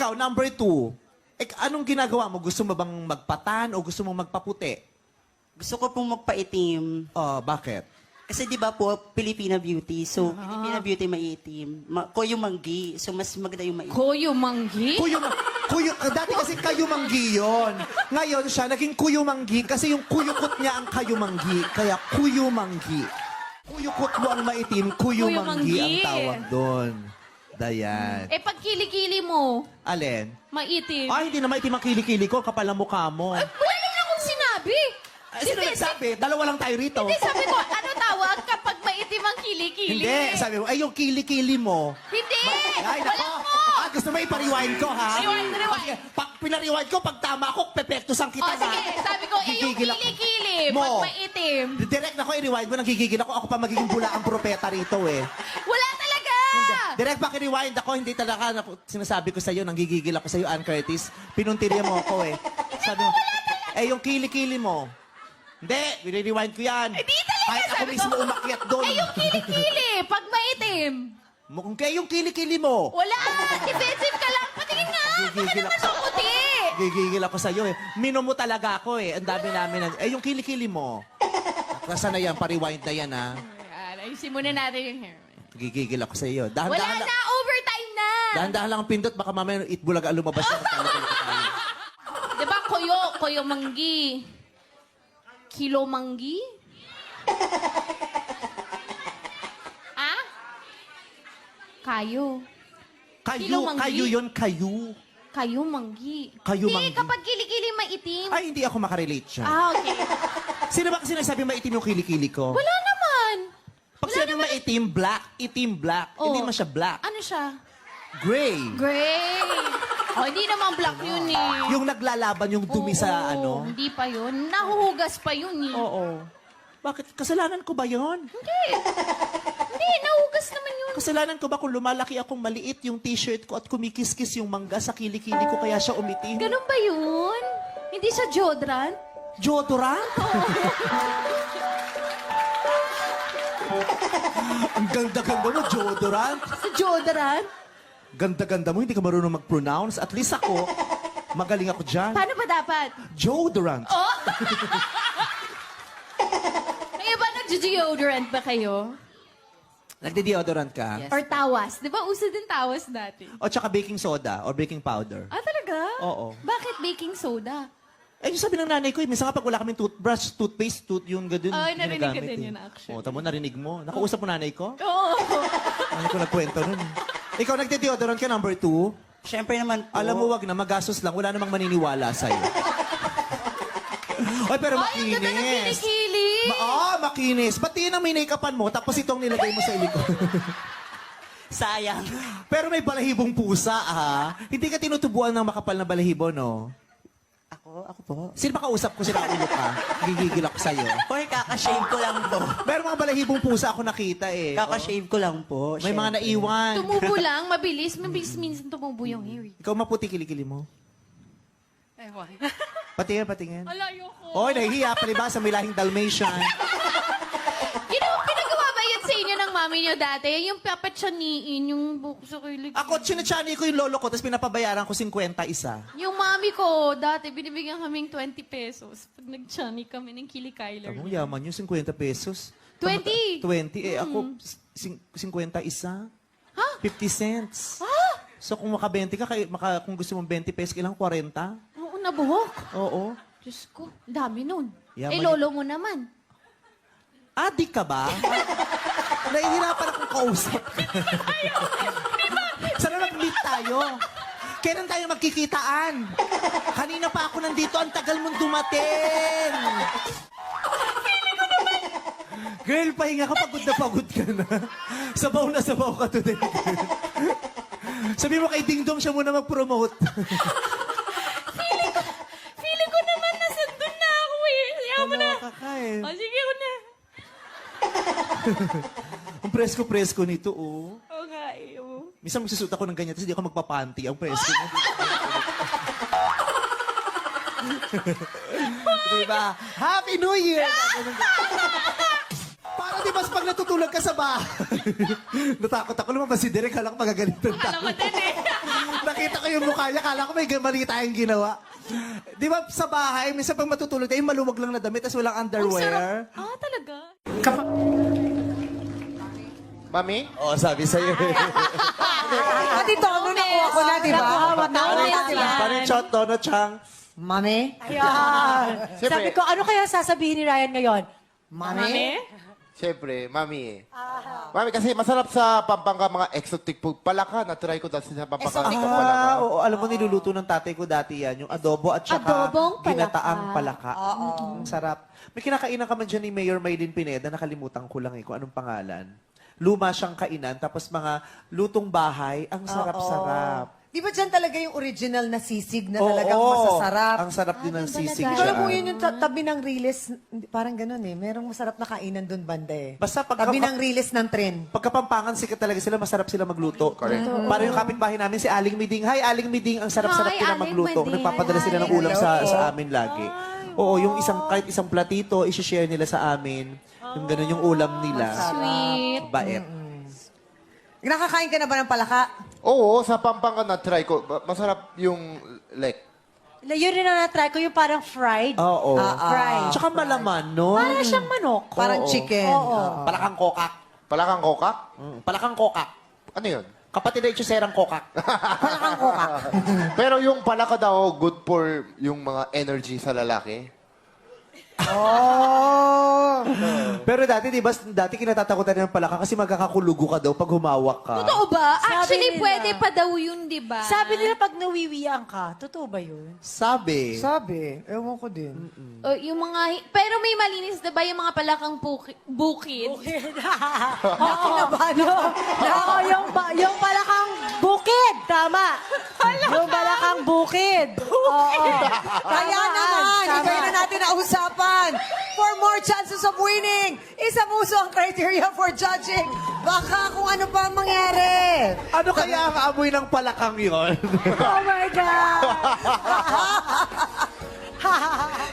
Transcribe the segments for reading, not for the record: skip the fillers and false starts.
ikaw, number 2. Anong ginagawa mo? Gusto mo bang magpatan o gusto mo magpaputi? Gusto ko pong magpaitim. Bakit? Kasi di ba po, Filipina beauty. So, Filipina beauty maiitim. Koyo manggi. So, mas maganda yung maitim. Koyo manggi? Dati kasi kayumanggi yun. Ngayon siya, naging kuyumanggi kasi yung kuyukot niya ang kayumanggi. Kaya kuyumanggi. Kuyukot mo ang maitim, kuyumanggi ang tawag doon. Dayan. Pag kilikili mo, Alin? maitim. Hindi na maitim ang kilikili ko, kapal ang mukha mo. Wala naman akong sinabi. Sino nagsabi? Dalawa lang tayo rito. Hindi, sabi ko, ano tawag kapag maitim ang kilikili? Hindi, sabi mo, yung kilikili mo. Hindi! Ay, nako. Wala mo! Gusto mo ipariwind ko, ha? Rewind. Okay, pag pinariwind ko, pag tama ako, pepektusan kita, Sige, sabi ko, yung Gigigil ako. kilikili, Mo. pag maitim. Direct na ko, i-rewind mo, nanggigigil ako. Ako pa magiging bula ang propeta rito, eh. Wala talaga! Direct pa i-rewind ako, hindi talaga sinasabi ko sa'yo, nanggigigil ako sa'yo, Ann Curtis. Pinuntirya mo ako, eh. Sabi mo, yung kilikili mo. Hindi, i-rewind ko yan. Hindi talaga, Kahit ako sabi mismo ko. umakyat doon. Yung kilikili, pag maitim. Kung kaya yung kilikili mo. Wala! Defensive ka lang! Patingin nga! Baka Gigigil naman ako. sa puti! Gigigil ako sa'yo, eh. Minom mo talaga ako, eh. Ang dami namin. Yung kilikili mo. Nasa na yan, pa-rewind na yan, ha. Ayan, ayusin muna natin yung hair. Gigigil ako sa'yo. Wala Dahan-dahan lang. na! Overtime na! Dahan-dahan lang ang pindot. Baka mamaya itbulaga lumabas yan. Diba, koyo manggi. Kilo manggi? Ah? Kayo. Kilomanggi. Kayo yun, kayo. Kayo manggi. Kayo Hindi, manggi. kapag kilikili maitim. Ay, hindi ako makarelate siya. Okay. Sino ba kasi nagsabi maitim yung kilikili ko? Wala naman. Pag sinabi maitim, black. Itim, black. Oh. Hindi man siya black. Ano siya? Gray. Gray. Hindi naman black yun eh. Yung naglalaban yung dumi sa Oo, ano. Hindi pa yun. Nahuhugas pa yun eh. Oo. Bakit? Kasalanan ko ba yon? Hindi. Hindi, nahuhugas naman yun. Kasalanan ko ba kung lumalaki akong maliit yung t-shirt ko at kumikis-kis yung mangga sa kilikili ko kaya siya umitim? Ganun ba yun? Hindi siya deodorant? Deodorant? Ang ganda-ganda mo, deodorant. Sa deodorant? Ganda-ganda mo, hindi ka marunong mag-pronounce. At least ako, magaling ako dyan. Paano ba dapat? Deodorant. Oh! May iba nag-deodorant ba kayo? Nagde-deodorant ka? Or tawas? Di ba uso din tawas dati? O tsaka baking soda or baking powder? Ah, talaga? Oo. Bakit baking soda? Yung sabi ng nanay ko, minsan nga pag wala kaming toothbrush, toothpaste, yung ganun. Ay, narinig ko ginagamit, din eh. yun, actually. O, tamo, narinig mo. Nakausap mo nanay ko? Oo. Ano ko nagkwento nun? Ikaw, nagde-deodorant ka, number 2? Siyempre naman po. Alam mo, wag na, magastos lang. Wala namang maniniwala sa'yo. Ay, pero Ay, ang ganda ng makinis. kilikili. Makinis. Ba't yun ang minake-upan mo, tapos itong nilagay mo sa iliko? Sayang. Pero may balahibong pusa, ha? Hindi ka tinutubuan ng makapal na balahibo, no? Ako po. Sino ba kausap ko? Sila ulo ka? Gigigil ako sa'yo. Hoy, kakashave ko lang po. Pero mga balahibong pusa ako nakita, eh. Kakashave ko lang po. May mga syempre. naiwan. Tumubo lang, mabilis. Mabilis minsan tumubo yung hair. Ikaw maputi kilikili mo. Ewan. Patingin. Alayo ko. Oy, nahihiya pa, diba? Sa may lahing Dalmatian. Pinagawa ba yun sa inyo ng mami nyo dati? Yung papatsaniin, yung buko sa kilig. Ako, chinachani ko yung lolo ko, tapos pinapabayaran ko 50 isa. Yung mami ko, dati binibigyan kaming 20 pesos pag nagtsani kami ng kili-kyler. Tamo, yaman yun, 50 pesos. 20? 20, ako, 50 isa. Ha? 50 cents. Ha? So, kung maka-20 ka, kung gusto mong 20 pesos, kailangan 40. Oo, nabuhok. Oo. Diyos ko, dami nun. Yaman Lolo mo naman. Adik ka ba? Nahihirapan akong kausap. Sana mag-meet tayo. Kailan tayo magkikitaan? Kanina pa ako nandito, ang tagal mong dumating. Girl, pahinga ka, pagod na pagod ka na. Sabaw na sabaw ka today. Sabi mo kay Ding Dong siya muna mag-promote. Feeling ko naman nasandun na ako eh. Ayaw mo na. Kaloka ka eh. O, sige ko na. Ang presko-presko nito, oh. Oo nga eh. oo. Minsan magsusuot ako ng ganyan, tapos hindi ako magpapanty. Ang presko mo. Diba? Happy New Year! Para di mas pag natutulog ka sa bahay. Natakot ako lumabas si Derek, halang magagalitan Alam mo din eh. Nakita ko yung mukha niya, kala ko may mali tayong ginawa. Di ba sa bahay, minsan pag matutulog tayo, maluwag lang na damit, tapos walang Ang underwear. sarap. Ah, talaga? Mami? Oo, sabi sa'yo. Pati tono nakuha ko na, di ba? Moments yan. Paano yung shot, Tono Chang? Mami? Siyempre. Sabi ko, ano kaya sasabihin ni Ryan ngayon? Mami? Siyempre, mami eh. Mami, kasi masarap sa Pampanga mga exotic food. Palaka, na-try ko dati sa Pampanga. Exotic palaka. Oo, alam mo, niluluto ng tatay ko dati yan. Yung adobo at saka Adobong palaka. ginataang palaka. Ang sarap. May kinakainan ka man dyan ni Mayor Maylin Pineda, nakalimutan ko lang kung anong pangalan. Luma siyang kainan, tapos mga lutong bahay, ang sarap-sarap. Di ba dyan talaga yung original na sisig na Oo, talagang masasarap? Ang sarap din ng sisig Ikaw alam mo dyan. yun yung tabi ng riles, parang ganun eh. Merong masarap na kainan doon banda eh. Basta pagka- tabi ng riles ng tren. Pagkapampangan, sikat talaga sila, masarap sila magluto. Para yung kapitbahay namin, si Aling Miding. Hi, Aling Miding, ang sarap-sarap Hi, nila Aling magluto. Miding. Nagpapadala sila ng ulam sa amin lagi. Oo, yung kahit isang platito, isi-share nila sa amin. Yung ganun yung ulam nila. Sweet. Bait. Nakakain ka na ba ng palaka? Oo, sa Pampanga na-try ko. Masarap yung leg. Yun rin ang na-try ko, yung parang fried. Oo. Fried. Tsaka malaman, no? Parang siyang manok. Parang chicken. Palakang kokak. Palakang kokak? Palakang kokak. Ano yun? Kapatid na itsuserang kokak. Palakang kokak. Pero yung palaka daw, good for yung mga energy sa lalaki. Pero dati, di ba, dati kinatatakutan ng palaka kasi magkakakulugo ka daw pag humawak ka. Totoo ba? Actually, nila. pwede pa daw yun, di ba? Sabi nila pag nawiwiyang ka, totoo ba yun? Sabi. Sabi, ewan ko din. Yung mga... Pero may malinis, di ba, yung mga palakang bukid? Oo, yung palakang bukid. Tama. Yung palakang bukid. Oo. Kaya naman, iba na natin na usapan. For more chances of winning, isamuso ang criteria for judging. Baka kung ano pa ang mangyari. Ano kaya ang amoy ng palakang yon? Oh my God.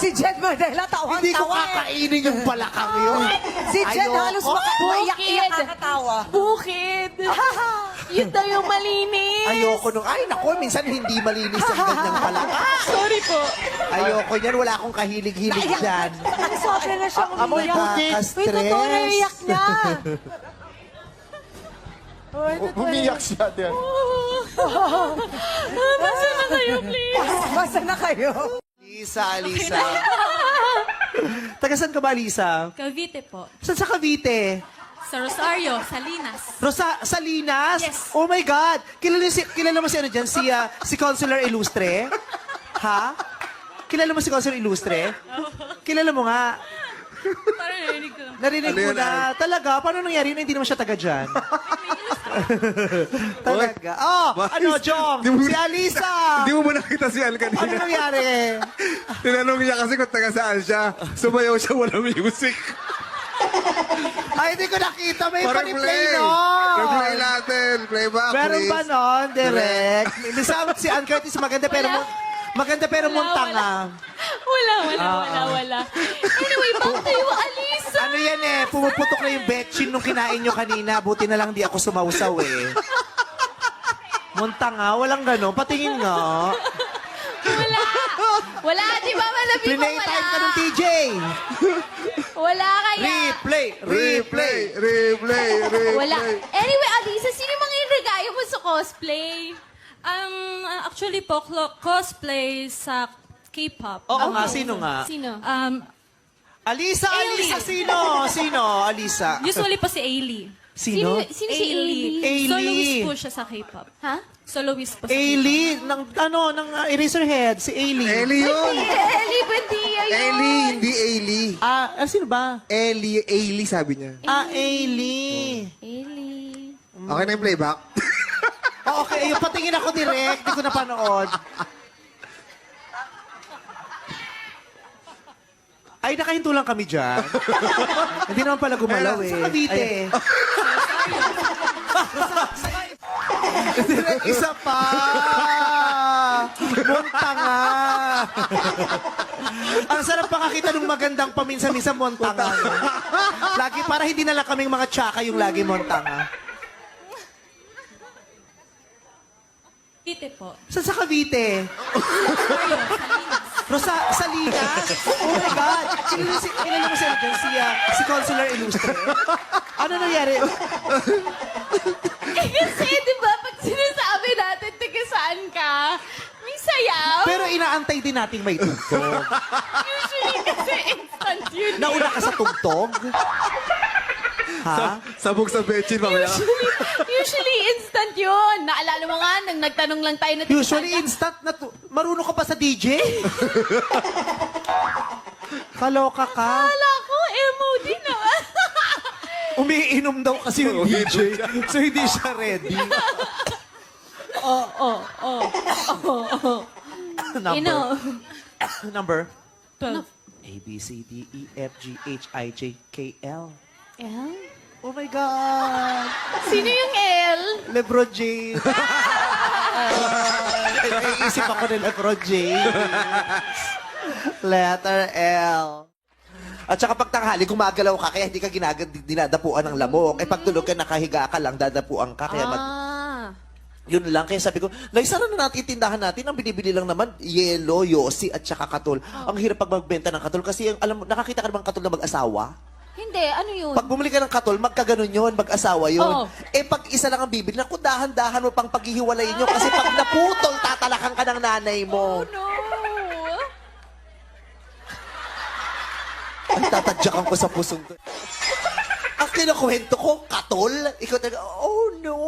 Si Jed Mandela, tawang-tawa Hindi ko eh. kakainin yung palakang yun. Si Jed Ayoko. halos maiyak-iyak Bukid. kakatawa. Bukid! Yun daw yung malinis. Ayoko nung, ay naku, minsan hindi malinis ang ganyang palaka. Sorry po. Ayoko niyan, wala akong kahilig-hilig dyan. Ang sobra na siyang Amoy umiyak. bukid. Uy, totoo na yung iyak niya. Uy, totoo na Umiyak siya din. Basta na kayo, please. Basta na kayo. Lisa. Taga saan ka ba, Lisa? Cavite po. Saan sa Cavite? Sa Rosario, Salinas. Salinas? Yes. Oh my God! Kilala mo si ano dyan? Si Consular Ilustre? Ha? Kilala mo si Consular Ilustre? Kilala mo nga. Parang narinig ko lang. Narinig mo na. Talaga? Paano nangyari na hindi naman siya taga dyan? Talaga. Oh, ano, Jong? Si Alisa! Hindi mo ba nakita si Al Ano kanina? nangyari? Tinanong niya kasi kung taga saan siya. Sumayaw siya, walang music. Ay, hindi ko nakita. May Parang pa-replay play. nun. Replay natin. Playback, Meron please. ba nun? Direct? Minsan si Ann Curtis maganda pero montanga. Wala. Anyway, back to you, Alisa. Ano yan eh, pumuputok na yung betchin nung kinain nyo kanina. Buti na lang di ako sumausaw eh. Montanga, walang ganon. Patingin nga. Wala, di ba? Malabi mo, Play time ka ng TJ. Wala kaya. Replay. Wala. Anyway, Alisa, sino yung mga inregayo mo sa cosplay? Actually po, cosplay sa K-pop. Oo nga, sino nga? Sino? Alisa, sino? Alisa. Usually po si Ailey. Sino? Sino si Ailey? Ailey. Soloist po siya sa K-pop. Ha? Soloist po sa K-pop. Ailey, ng Eraserhead, si Ailey. Ellie yun. Ellie Buendia yun. Ellie, hindi Ailey. Sino ba? Ailey sabi niya. Ailey. Ellie. Okay na yung playback? Okay, yung patingin ako direct, di ko napanood. Ay, nakahinto lang kami dyan. Hindi naman pala gumalaw eh. Sa Cavite. Direct, isa pa. Montanga. Ang sarap pakakita ng magandang paminsan-minsan Montanga. Lagi, para hindi na lang kaming mga tsaka yung lagi Montanga. Tite po. Saan sa Cavite? Salinas? Oh my God! Kilala mo siya dyan, si Consular Illustre. Ano nangyari? Kasi, di ba, pag sinasabi natin, taga saan ka, may sayaw. Pero inaantay din natin may tugtog. Usually kasi instant yun. Nauna ka sa tugtog? Ha? Sabog sa bechin mamaya. Usually instant yun. Naalala mo nga, nang nagtanong lang tayo na Usually instant na marunong ka pa sa DJ? Kaloka ka. Akala ko, MOD na. Umiinom daw kasi yung DJ. So hindi siya ready. Number? 12. A, B, C, D, E, F, G, H, I, J, K, L. L? Oh my God! Sino yung L? Lebron James. Naisip ako ng Lebron James. Letter L. At saka pag tanghali, gumagalaw ka, kaya hindi ka dinadapuan ng lamok. Eh pag tulog ka, nakahiga ka lang, dadapuan ka. Kaya yun lang. Kaya sabi ko, naisara na natin tindahan natin. Ang binibili lang naman, yelo, yosi, at saka katol. Ang hirap pag magbenta ng katol. Kasi alam mo, nakakita ka naman katol na mag-asawa? Hindi, ano yun? Pag bumili ka ng katol, magkaganon yun, mag-asawa yun. Oo. Eh, pag isa lang ang bibili, naku, dahan-dahan mo pang paghihiwalayin nyo. Kasi pag naputol, tatalakan ka ng nanay mo. No. Ay, tatadyakan ko sa pusong to. Ang kinukwento ko, katol? Ikaw talaga, oh no.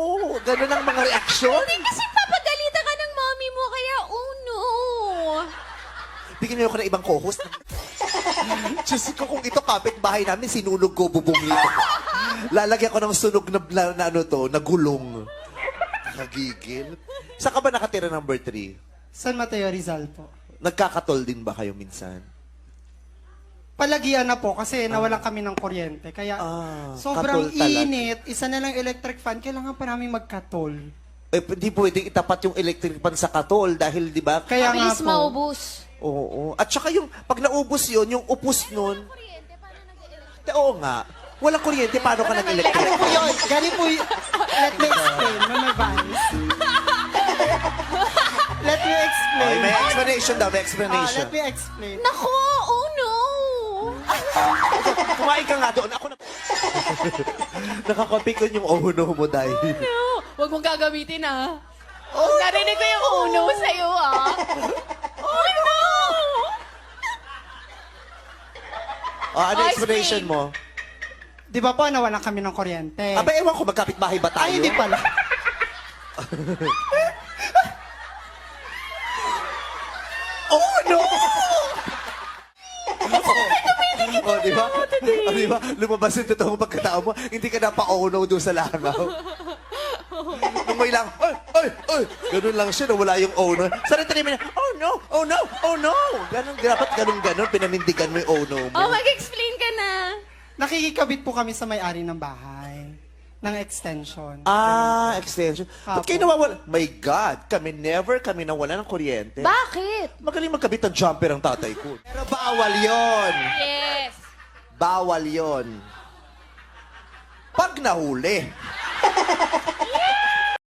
Ganun ang mga reaksyon. Hindi kasi papagalitan ka ng mommy mo, kaya oh no. Bigyan niyo ako ng ibang co-host. Diyos ko, kung ito kapitbahay namin, sinunog ko, bubungli ko. Lalagyan ko ng sunog na ano to, na gulong. Nagigil. Saan ka ba nakatira number 3? San Mateo Rizal po. Nagkakatol din ba kayo minsan? Palagian na po kasi nawalan kami ng kuryente. Kaya sobrang katol talaga. init. Isa na lang electric fan. Kailangan pa namin magkatol. Eh, hindi pwedeng itapat yung electric pan sa katol dahil, di ba? Kaya nga Mabilis po. maubos. Oo. At saka yung, pag naubos yun, yung upos nun. Oo nga. Walang kuryente, paano ka nag-electric? Ano po yun? Gani po yun. Let me explain. Mama Vice. Let me explain. Ay, may explanation daw, may explanation. Let me explain. Nako, oh no. Kumain ka nga doon. Ako na... Nakakapikon yung uno mo dahil. No. Huwag mong gagamitin ah. Oh, narinig ko yung oh no sa'yo ah. Oh no. Ano Oh, explanation mo? Di ba po nawalan kami ng kuryente? Aba, ewan ko, magkapit-bahay ba tayo? Ay, hindi pala. Oh, no! Oh, di ba? Oh, di ba? Lumabas yung totoong pagkatao mo, hindi ka napa-oh no doon sa langaw. Nung may lang, ay, ay, ay! Ganun lang siya, wala yung oh no. Sa rin niya, oh no, oh no, oh no! Ganun, dapat ganun, pinanindigan mo yung oh no mo. Oh, mag-explain ka na. Nakikikabit po kami sa may-ari ng bahay. Ng extension. Extension. Ba't Apo. kayo nawawala? My God, kami nawala ng kuryente. Bakit? Magaling magkabit ng jumper ang tatay ko. Pero bawal yon. Yes. Bawal yon. Pag nahuli.